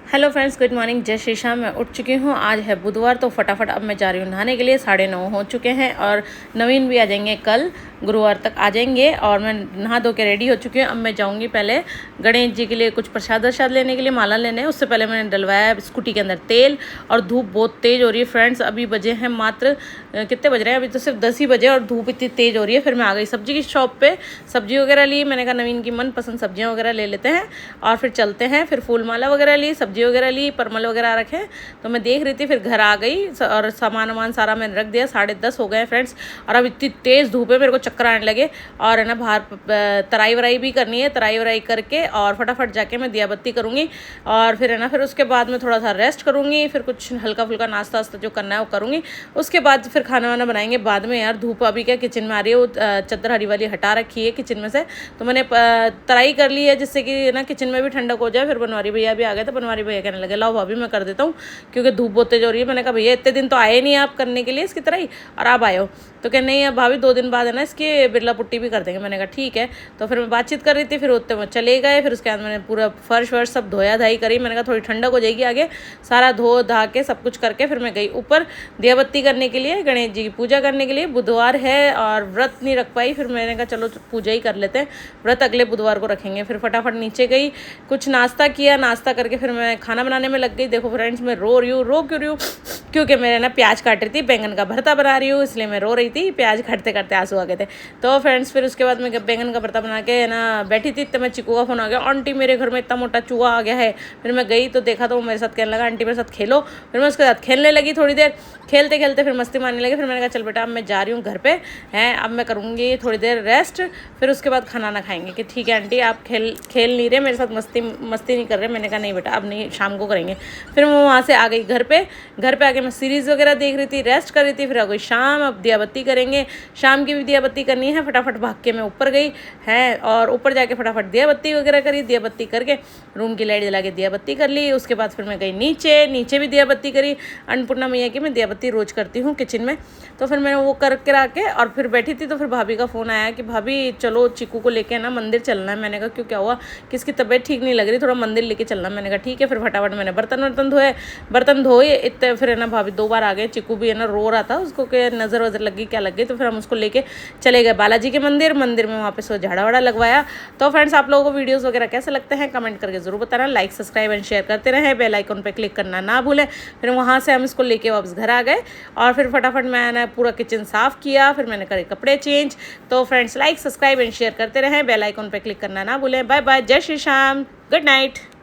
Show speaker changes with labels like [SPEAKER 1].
[SPEAKER 1] Hello friends, good morning, जय श्री श्याम। मैं उठ चुकी हूँ। आज है बुधवार, तो फटाफट अब मैं जा रही हूँ नहाने के लिए। 9:30 हो चुके हैं और नवीन भी आ जाएंगे, कल गुरुवार तक आ जाएंगे। और मैं नहा धो के रेडी हो चुकी हूँ। अब मैं जाऊँगी पहले गणेश जी के लिए कुछ प्रसाद वरसाद लेने के लिए, माला लेने। उससे पहले मैंने डलवाया स्कूटी के अंदर तेल। और धूप बहुत तेज़ हो रही है फ्रेंड्स। अभी बजे हैं मात्र कितने बज रहे हैं, अभी तो सिर्फ 10 ही बजे और धूप इतनी तेज़ हो रही है। फिर मैं आ गई सब्जी की शॉप पे, सब्जी वगैरह ली। मैंने कहा नवीन की मनपसंद सब्जियाँ वगैरह ले लेते हैं और फिर चलते हैं। फिर फूल माला वगैरह ली, सब्जी वगैरह ली, परमल वगैरह रखे। तो मैं देख रही थी, फिर घर आ गई और सामान वामान सारा मैंने रख दिया। 10:30 हो गए फ्रेंड्स। और अब इतनी तेज़ धूप है, मेरे को चक्कर आने लगे। और है ना, बाहर तराई वराई भी करनी है। तराई वराई करके और फटाफट जाके मैं दिया बत्ती करूँगी। और फिर है ना, फिर उसके बाद मैं थोड़ा सा रेस्ट करूँगी। फिर कुछ हल्का फुल्का नाश्ता वास्ता जो करना है वो करूँगी। उसके बाद फिर खाना वाना बनाएंगे बाद में। यार धूप अभी क्या किचन में आ रही है, वो चादर हरी वाली हटा रखी है किचन में से। तो मैंने तराई कर ली है, जिससे कि ना किचन में भी ठंडक हो जाए। फिर बनवारी भैया भी आ गए, तो बनवारी भैया कहने लगे लाओ भाभी मैं कर देता हूँ, क्योंकि धूप बहुत तेज हो रही है। मैंने कहा भैया इतने दिन तो आए नहीं आप करने के लिए इसकी तराई, और आप आए हो। तो कह नहीं अब भाभी 2 दिन बाद है ना इसकी बिरला पुट्टी भी कर देंगे। मैंने कहा ठीक है। तो फिर मैं बातचीत कर रही थी, फिर उतने में चले गए। फिर उसके बाद मैंने पूरा फर्श वर्श सब धोया धाई करी। मैंने कहा थोड़ी ठंडक हो जाएगी आगे, सारा धो धा के सब कुछ करके फिर मैं गई ऊपर दिया बत्ती करने के लिए, गणेश जी की पूजा करने के लिए। बुधवार है और व्रत नहीं रख पाई, फिर मैंने कहा चलो पूजा ही कर लेते हैं, व्रत अगले बुधवार को रखेंगे। फिर फटाफट नीचे गई, कुछ नाश्ता किया, नाश्ता करके फिर मैं खाना बनाने में लग गई। देखो फ्रेंड्स, मैं रो क्यों रही हूँ, क्योंकि मैंने ना प्याज काट रही थी, बैंगन का भरता बना रही हूँ, इसलिए मैं रो रही थी। प्याज काटते काटते आंसू आ गए थे। तो फ्रेंड्स फिर उसके बाद मैं बैंगन का भरता बना के ना बैठी थी, तो मैं चिकू का फ़ोन आ गया, आंटी मेरे घर में इतना मोटा चूहा आ गया है। फिर मैं गई तो देखा, तो वो मेरे साथ कहने लगा आंटी मेरे साथ खेलो। फिर मैं उसके साथ खेलने लगी, थोड़ी देर खेलते खेलते फिर मस्ती मारने लगी। फिर मैंने कहा चल बेटा अब मैं जा रही हूँ घर पे हैं, अब मैं करूँगी थोड़ी देर रेस्ट, फिर उसके बाद खाना ना खाएंगे। कि ठीक है आंटी आप खेल नहीं रहे मेरे साथ, मस्ती नहीं कर रहे। मैंने कहा नहीं बेटा अब नहीं, शाम को करेंगे। फिर मैं वहाँ से आ गई घर पे आके मैं सीरीज़ वगैरह देख रही थी, रेस्ट कर रही थी। फिर आ गई शाम, अब दिया बत्ती करेंगे, शाम की भी दिया बत्ती करनी है। फटाफट भाग के मैं ऊपर गई है और ऊपर जाके फटाफट दिया बत्ती वगैरह करी। दिया बत्ती करके रूम की लाइट जला के दिया बत्ती कर ली। उसके बाद फिर मैं गई नीचे भी दिया बत्ती करी। अन्नपूर्णा मैया की मैं दिया बत्ती रोज़ करती हूँ किचन में। तो फिर मैंने वो कर के और फिर बैठी थी, तो फिर भाभी का फ़ोन आया कि भाभी चलो चिकू को लेके ना मंदिर चलना है। मैंने कहा क्यों, क्या हुआ, किसकी तबीयत ठीक नहीं लग रही, थोड़ा मंदिर लेके चलना। मैंने कहा ठीक है। फिर फटाफट मैंने बर्तन धोए इतने। फिर है ना भाभी 2 बार आ गए। चिकू भी है ना रो रहा था, उसको क्या नज़र वज़र लगी क्या लग गई। तो फिर हम उसको लेके चले गए बालाजी के मंदिर में वहाँ पे सो झाड़ा वाड़ा लगवाया। तो फ्रेंड्स आप लोगों को वीडियोस वगैरह कैसे लगते हैं कमेंट करके ज़रूर बताना। लाइक सब्सक्राइब एंड शेयर करते रहें, बेल आइकन पे क्लिक करना ना भूलें। फिर वहाँ से हम इसको लेके वापस घर आ गए और फिर फटाफट मैंने पूरा किचन साफ़ किया। फिर मैंने करे कपड़े चेंज। तो friends like subscribe and share करते रहें, बेल आइकन पे क्लिक करना ना भूलें। बाय बाय, जय श्री श्याम, गुड नाइट।